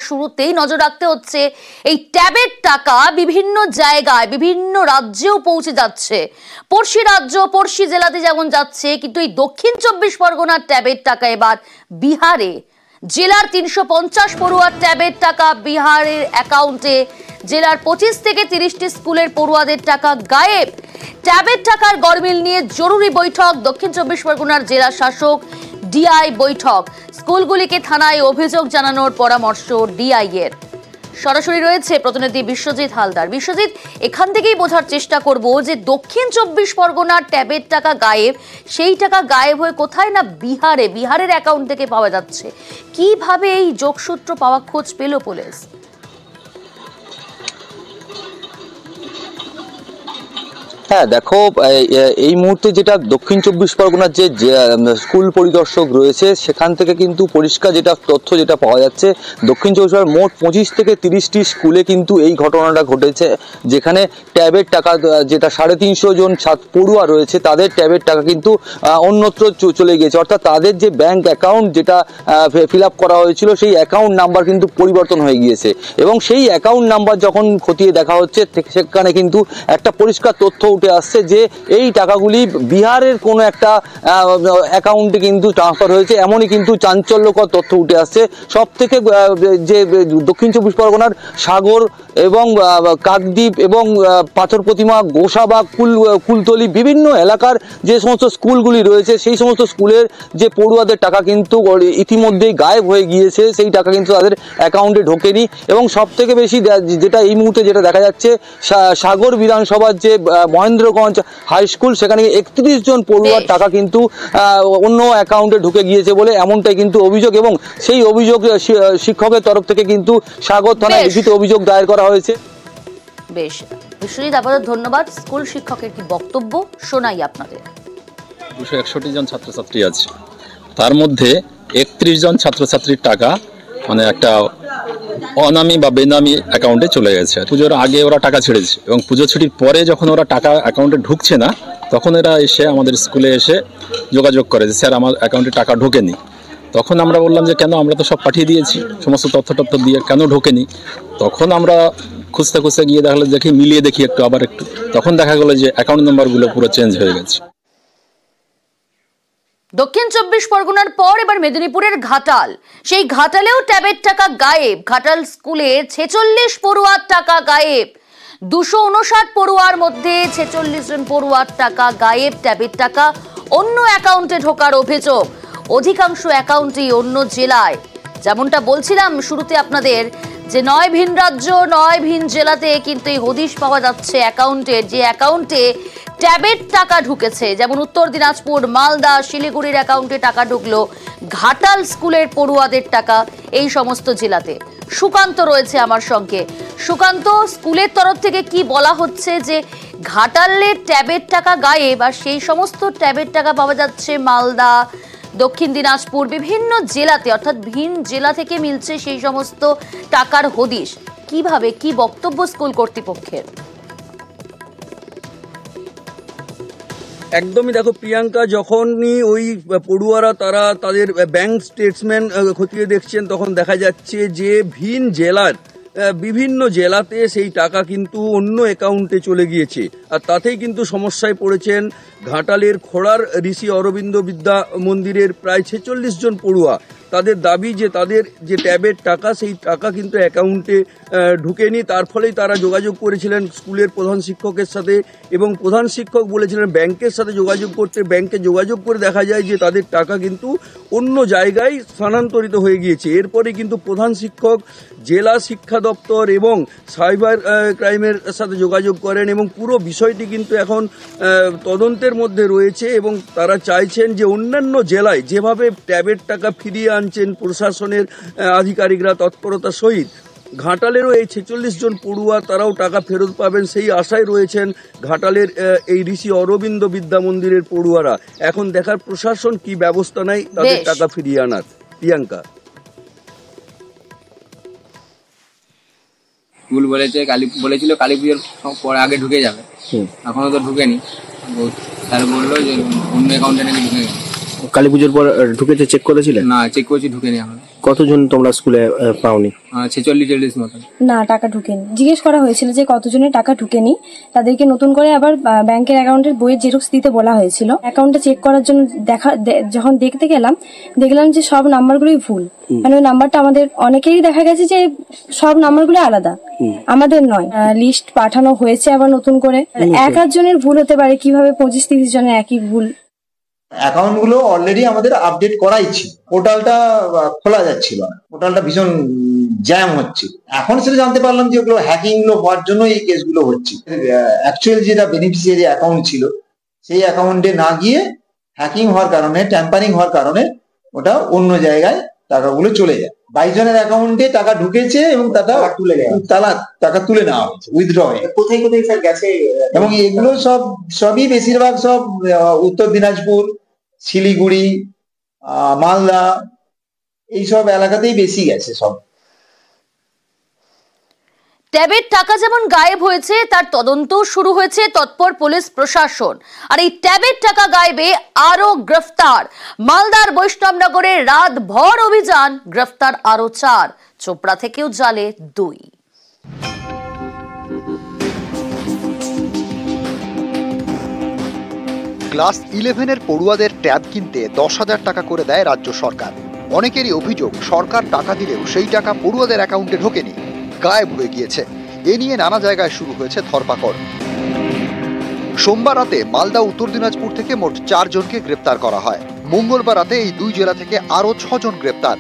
শুরুতেই নজর রাখতে হচ্ছে এই ট্যাবের টাকা বিভিন্ন জায়গায় বিভিন্ন রাজ্যেও পৌঁছে যাচ্ছে। পড়শি রাজ্য পড়শি জেলাতে যেমন যাচ্ছে, কিন্তু এই দক্ষিণ 24 পরগনার ট্যাবের টাকা এবার বিহারে। জেলার 350 পড়ুয়ার ট্যাবের টাকা বিহারের অ্যাকাউন্টে। জেলার 25 থেকে 30টি স্কুলের পড়ুয়াদের টাকা গায়েব। ট্যাবের টাকার গরমিল নিয়ে জরুরি বৈঠক দক্ষিণ 24 পরগনার জেলা শাসক ডিআই বৈঠক। স্কুলগুলিকে থানায় অভিযোগ জানানোর পরামর্শ ডিআই এর। সরাসরি রয়েছে প্রতিনিধি বিশ্বজিৎ হালদার। বিশ্বজিৎ, এখান থেকেই বোঝার চেষ্টা করব যে দক্ষিণ 24 পরগনার ট্যাবের টাকা গায়েব, সেই টাকা গায়েব হয়ে কোথায় না বিহারের অ্যাকাউন্ট থেকে পাওয়া যাচ্ছে। কিভাবে এই যোগসূত্র পাওয়া খোঁজ পেল পুলিশ? হ্যাঁ দেখো, এই মুহূর্তে যেটা দক্ষিণ 24 পরগনার যে স্কুল পরিদর্শক রয়েছে সেখান থেকে কিন্তু পরিষ্কার যেটা তথ্য যেটা পাওয়া যাচ্ছে, দক্ষিণ 24 পরগনার মোট 25 থেকে 30টি স্কুলে কিন্তু এই ঘটনাটা ঘটেছে, যেখানে ট্যাবের টাকা যেটা 350 জন পড়ুয়া রয়েছে তাদের ট্যাবের টাকা কিন্তু অন্যত্র চলে গিয়েছে। অর্থাৎ তাদের যে ব্যাংক অ্যাকাউন্ট যেটা ফিল আপ করা হয়েছিল সেই অ্যাকাউন্ট নাম্বার কিন্তু পরিবর্তন হয়ে গিয়েছে, এবং সেই অ্যাকাউন্ট নাম্বার যখন খতিয়ে দেখা হচ্ছে সেখানে কিন্তু একটা পরিষ্কার তথ্য উঠে আসছে যে এই টাকাগুলি বিহারের কোনো একটা অ্যাকাউন্টে কিন্তু ট্রান্সফার হয়েছে। এমনই কিন্তু চাঞ্চল্যকর তথ্য উঠে আসছে। সব থেকে যে দক্ষিণ 24 পরগনার সাগর এবং কাকদ্বীপ এবং পাথর প্রতিমা, গোসাবাগ, কুলতলি বিভিন্ন এলাকার যে সমস্ত স্কুলগুলি রয়েছে সেই সমস্ত স্কুলের যে পড়ুয়াদের টাকা কিন্তু ইতিমধ্যেই গায়েব হয়ে গিয়েছে। সেই টাকা কিন্তু তাদের অ্যাকাউন্টে ঢোকেনি, এবং সব থেকে বেশি যেটা এই মুহূর্তে যেটা দেখা যাচ্ছে, সাগর বিধানসভার যে মহেন্দ্রগঞ্জ হাই স্কুল সেখানে 31 জন পড়ুয়ার টাকা কিন্তু অন্য অ্যাকাউন্টে ঢুকে গিয়েছে বলে এমনটাই কিন্তু অভিযোগ, এবং সেই অভিযোগ শিক্ষকের তরফ থেকে কিন্তু সাগর থানায় লিখিত অভিযোগ দায়ের করা হয়েছে। বেশ, বিশ্বজিৎ আপাতত ধন্যবাদ। স্কুল শিক্ষকের কি বক্তব্য শোনাই আপনাদের। 261 জন ছাত্রছাত্রী আছে, তার মধ্যে 31 জন ছাত্রছাত্রীর টাকা মানে একটা অনামি বা বেনামি অ্যাকাউন্টে চলে গেছে। পুজোর আগে ওরা টাকা ছেড়েছে, এবং পুজো ছুটির পরে যখন ওরা টাকা অ্যাকাউন্টে ঢুকছে না তখন এরা এসে আমাদের স্কুলে এসে যোগাযোগ করে যে স্যার আমার অ্যাকাউন্টে টাকা ঢোকেনি। তখন আমরা বললাম যে কেন, আমরা তো সব পাঠিয়ে দিয়েছি সমস্ত তথ্য দিয়ে, কেন ঢোকেনি? তখন আমরা খুঁজতে গিয়ে মিলিয়ে দেখি আবার একটু, তখন দেখা গেল যে অ্যাকাউন্ট নাম্বারগুলো পুরো চেঞ্জ হয়ে গেছে। দক্ষিণ 24 পরগনার পর এবার মেদিনীপুরের ঘাটাল। সেই ঘাটালেও ট্যাবের টাকা গায়েব। ঘাটাল স্কুলে 46 পড়ুয়ার টাকা গায়েব। 259 পড়ুয়ার মধ্যে 46 জন পড়ুয়ার টাকা গায়েব। ট্যাবের টাকা অন্য অ্যাকাউন্টে ঢোকার অভিযোগ। অধিকাংশ অ্যাকাউন্টই অন্য জেলায়। যেমনটা বলছিলাম শুরুতে আপনাদের, যে নয় ভিন রাজ্য নয় ভিন জেলাতে কিন্তু এই হদিশ পাওয়া যাচ্ছে অ্যাকাউন্টের, যে অ্যাকাউন্টে ট্যাবের টাকা ঢুকেছে। যেমন উত্তর দিনাজপুর, মালদা, শিলিগুড়ির অ্যাকাউন্টে টাকা ঢুকলো, ঘাটাল স্কুলের পড়ুয়াদের টাকা এই সমস্ত জেলাতে। সুকান্ত রয়েছে আমার সঙ্গে। সুকান্ত, স্কুলের তরফ থেকে কি বলা হচ্ছে যে ঘাটালের ট্যাবের টাকা গায়েব, আর সেই সমস্ত ট্যাবের টাকা পাওয়া যাচ্ছে মালদা, দক্ষিণ দিনাজপুর বিভিন্ন জেলাতে, অর্থাৎ ভিন জেলা থেকে মিলছে সেই সমস্ত টাকার হদিশ। কিভাবে, কি বক্তব্য স্কুল কর্তৃপক্ষের? একদমই দেখো প্রিয়াঙ্কা, যখনই ওই পড়ুয়ারা তারা তাদের ব্যাংক স্টেটমেন্ট খতিয়ে দেখছেন তখন দেখা যাচ্ছে যে ভিন জেলার বিভিন্ন জেলাতে সেই টাকা কিন্তু অন্য অ্যাকাউন্টে চলে গিয়েছে, আর তাতেই কিন্তু সমস্যায় পড়েছেন ঘাটালের খোড়ার ঋষি অরবিন্দ বিদ্যা মন্দিরের প্রায় 46 জন পড়ুয়া। তাদের দাবি যে তাদের যে ট্যাবের টাকা সেই টাকা কিন্তু অ্যাকাউন্টে ঢুকেনি। তার ফলেই তারা যোগাযোগ করেছিলেন স্কুলের প্রধান শিক্ষকের সাথে, এবং প্রধান শিক্ষক বলেছিলেন ব্যাংকের সাথে যোগাযোগ করতে। ব্যাংকে যোগাযোগ করে দেখা যায় যে তাদের টাকা কিন্তু অন্য জায়গায় স্থানান্তরিত হয়ে গিয়েছে। এরপরে কিন্তু প্রধান শিক্ষক জেলা শিক্ষা দপ্তর এবং সাইবার ক্রাইমের সাথে যোগাযোগ করেন, এবং পুরো বিষয়টি কিন্তু এখন তদন্তের মধ্যে রয়েছে, এবং তারা চাইছেন যে অন্যান্য জেলায় যেভাবে ট্যাবের টাকা ফিরিয়ে আনছেন প্রশাসনের আধিকারিকরা তৎপরতার সহিত, ঘাটালেরও এই 46 জন পড়ুয়া তারাও টাকা ফেরত পাবেন সেই আশায় রয়েছেন ঘাটালের এই ঋষি অরবিন্দ বিদ্যা মন্দিরের পড়ুয়ারা। এখন দেখার প্রশাসন কি ব্যবস্থা নেয় তাদের টাকা ফিরিয়ে আনার। প্রিয়াঙ্কা, স্কুল বলেছিল কালী পুজোর পরে আগে ঢুকে যাবে, এখনো তো ঢুকেনি। স্যার বললো যে অন্য অ্যাকাউন্টে নাকি ঢুকে গেছে। কালী পুজোর পর ঢুকেছে, চেক করেছিলেন? না, চেক করেছি, ঢুকেনি এখন। কতজন তোমরা স্কুলে পাওনি? 46 মতন। না, টাকা ঢুকেনি। জিজ্ঞেস করা হয়েছিল যে কতজনের টাকা ঢুকেনি, তাদেরকে নতুন করে আবার ব্যাংকের অ্যাকাউন্টের বইয়ের জেরক্স দিতে বলা হয়েছিল। অ্যাকাউন্টটা চেক করার জন্য যখন দেখতে দেখলাম যে সব নাম্বারগুলোই ভুল। মানে ওই নাম্বারটা আমাদের অনেকেরই দেখা গেছে যে সব নাম্বারগুলো আলাদা, আমাদের নয়। লিস্ট পাঠানো হয়েছে আবার নতুন করে। এক জনের ভুল হতে পারে, কিভাবে 25-30 জনের একই ভুল? অ্যাকাউন্ট গুলো অলরেডি আমাদের আপডেট করাই ছিল, পোর্টালটা খোলা যাচ্ছিল না, পোর্টালটা ভীষণ জ্যাম হচ্ছে। এখন সেটা জানতে পারলাম যে ওগুলো হ্যাকিং গুলো হওয়ার জন্য এই কেসগুলো হচ্ছে। অ্যাকচুয়াল যেটা বেনিফিশিয়ারি অ্যাকাউন্ট ছিল সেই অ্যাকাউন্টে না গিয়ে হ্যাকিং হওয়ার কারণে, ট্যাম্পারিং হওয়ার কারণে ওটা অন্য জায়গায় টাকাগুলো চলে যায়। 22 জনের অ্যাকাউন্টে টাকা ঢুকেছে এবং টাকা তুলে নেওয়া হয়েছে, উইথড্র হয়ে। কোথায় কোথায় স্যার গেছে? এবং এগুলো সবই বেশিরভাগ সব উত্তর দিনাজপুর, শিলিগুড়ি, মালদা, এইসব এলাকাতেই বেশি গেছে সব। ট্যাবের টাকা যেমন গায়েব হয়েছে তার তদন্ত শুরু হয়েছে, তৎপর পুলিশ প্রশাসন। আর এই ট্যাবের টাকা গায়েবে আরো গ্রেফতার। মালদার বৈষ্ণবনগরে রাতভর অভিযান, গ্রেফতার আরো 4। চোপড়া থেকেও জালে 2। ক্লাস 11-এর পড়ুয়াদের ট্যাব কিনতে 10,000 টাকা করে দেয় রাজ্য সরকার। অনেকেরই অভিযোগ সরকার টাকা দিলেও সেই টাকা পড়ুয়াদের অ্যাকাউন্টে ঢোকেনি, গায়েব হয়ে গিয়েছে। এ নিয়ে নানা জায়গায় শুরু হয়েছে ধরপাকড়। সোমবার রাতে মালদা উত্তর দিনাজপুর থেকে মোট 4 জনকে গ্রেপ্তার করা হয়। মঙ্গলবার রাতে এই 2 জেলা থেকে আরো 6 জন গ্রেপ্তার।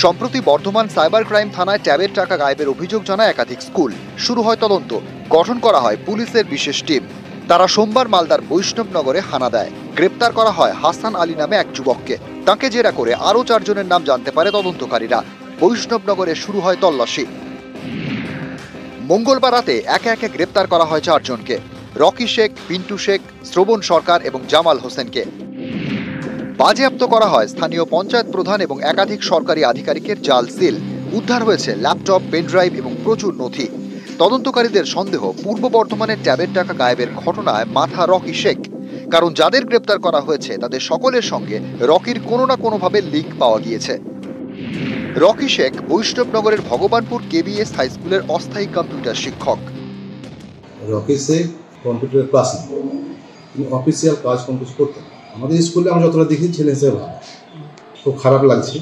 সম্প্রতি বর্ধমান সাইবার ক্রাইম থানায় ট্যাবের টাকা গায়েবের অভিযোগ জানায় একাধিক স্কুল। শুরু হয় তদন্ত, গঠন করা হয় পুলিশের বিশেষ টিম। তারা সোমবার মালদার বৈষ্ণবনগরে হানা দেয়। গ্রেপ্তার করা হয় হাসান আলী নামে এক যুবককে। তাকে জেরা করে আরো 4 জনের নাম জানতে পারে তদন্তকারীরা। বৈষ্ণবনগরে শুরু হয় তল্লাশি। মঙ্গলবার রাতে একে একে গ্রেপ্তার করা হয় 4 জনকে: রকি শেখ, পিন্টু শেখ, শ্রবণ সরকার এবং জামাল হোসেনকে। বাজেয়াপ্ত করা হয় স্থানীয় পঞ্চায়েত প্রধান এবং একাধিক সরকারি আধিকারিকের জাল সিল। উদ্ধার হয়েছে ল্যাপটপ, পেনড্রাইভ এবং প্রচুর নথি। তদন্তকারীদের সন্দেহ পূর্ব বর্ধমানের ট্যাবের টাকা গায়েবের ঘটনায় মাথা রকি শেখ। কারণ যাদের গ্রেপ্তার করা হয়েছে তাদের সকলের সঙ্গে রকির কোনো না কোনোভাবে লিঙ্ক পাওয়া গিয়েছে। রকি শেখ বৈষ্ণবনগরের ভগবানপুর কেবিএস হাই স্কুলের অস্থায়ী কম্পিউটার শিক্ষক। রকি শেখ কম্পিউটার ক্লাস নিতেন, তিনি অফিসিয়াল কাজ কমপ্লিট করতেন। আমাদের স্কুলে আমরা যতটা দেখি ছেলে হিসেবে ভালো, খুব খারাপ লাগছে।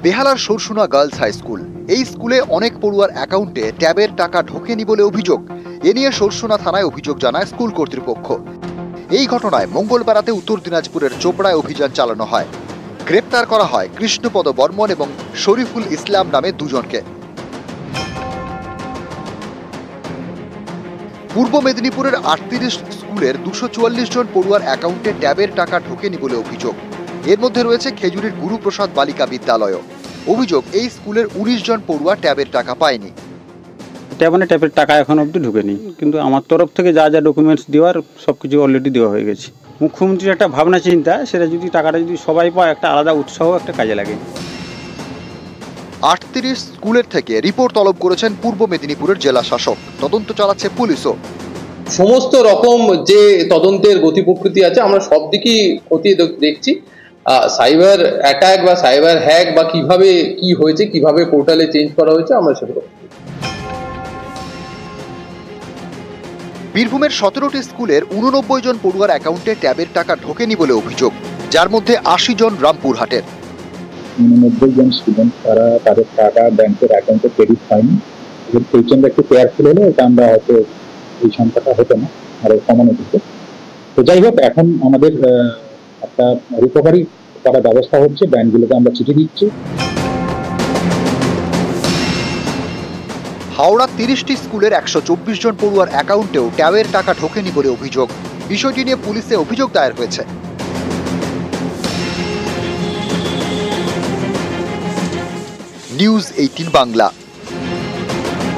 বেহালার সরসুনা গার্লস হাই স্কুল, এই স্কুলে অনেক পড়ুয়ার অ্যাকাউন্টে ট্যাবের টাকা ঢোকেনি বলে অভিযোগ। এ নিয়ে সরসুনা থানায় অভিযোগ জানায় স্কুল কর্তৃপক্ষ। এই ঘটনায় মঙ্গলবার রাতে উত্তর দিনাজপুরের চোপড়ায় অভিযান চালানো হয়। গ্রেপ্তার করা হয় কৃষ্ণপদ বর্মন এবং শরীফুল ইসলাম নামে 2 জনকে। পূর্ব মেদিনীপুরের 38 স্কুলের 244 জন পড়ুয়ার অ্যাকাউন্টে ট্যাবের টাকা ঢোকেনি বলে অভিযোগ। এর মধ্যে রয়েছে খেজুরির গুরুপ্রসাদ বালিকা বিদ্যালয়। অভিযোগ, এই স্কুলের 19 জন পড়ুয়া ট্যাবের টাকা পায়নি। ট্যাবের টাকা এখন অবধি ঢুকেনি, কিন্তু আমার তরফ থেকে যা যা ডকুমেন্টস দেওয়ার সবকিছু অলরেডি দেওয়া হয়ে গেছে। মুখ্যমন্ত্রীর একটা ভাবনা চিন্তা, সেটা যদি টাকাটা যদি সবাই পায়, একটা আলাদা উৎসাহ একটা কাজে লাগে। 38 স্কুলের থেকে রিপোর্ট তলব করেছেন পূর্ব মেদিনীপুরের জেলা শাসক। তদন্ত চালাচ্ছে পুলিশও। সমস্ত রকম যে তদন্তের গতি প্রকৃতি আছে আমরা সব দিকই খতিয়ে দেখছি। সাইবার অ্যাটাক বা সাইবার হ্যাক বা কিভাবে কি হয়েছে, কিভাবে পোর্টালে চেঞ্জ করা হয়েছে, আমরা সেগুলো। বীরভূমের 17টি স্কুলের 89 জন পড়ুয়ার অ্যাকাউন্টে ট্যাবের টাকা ঢোকেনি বলে অভিযোগ, যার মধ্যে 80 জন রামপুরহাটের। 89 জন স্টুডেন্ট তারা তাদের টাকা ব্যাংকের অ্যাকাউন্টে ক্রেডিট পায়নি। সেই জন্য একটু কেয়ারফুল হলে এটা আমরা হয়তো এই সংখ্যাটা হতো না, আরো কমানো যেত। তো যাই হোক, এখন আমাদের একটা রিকভারি করার ব্যবস্থা হচ্ছে, ব্যাংকগুলোকে আমরা চিঠি দিচ্ছি। হাওড়া 30টি স্কুলের 124 জন পড়ুয়ার অ্যাকাউন্টেও ট্যাবের টাকা ঢোকেনি বলে অভিযোগ। বিষয়টি নিয়ে পুলিশে অভিযোগ দায়ের হয়েছে। নিউজ 18 বাংলা।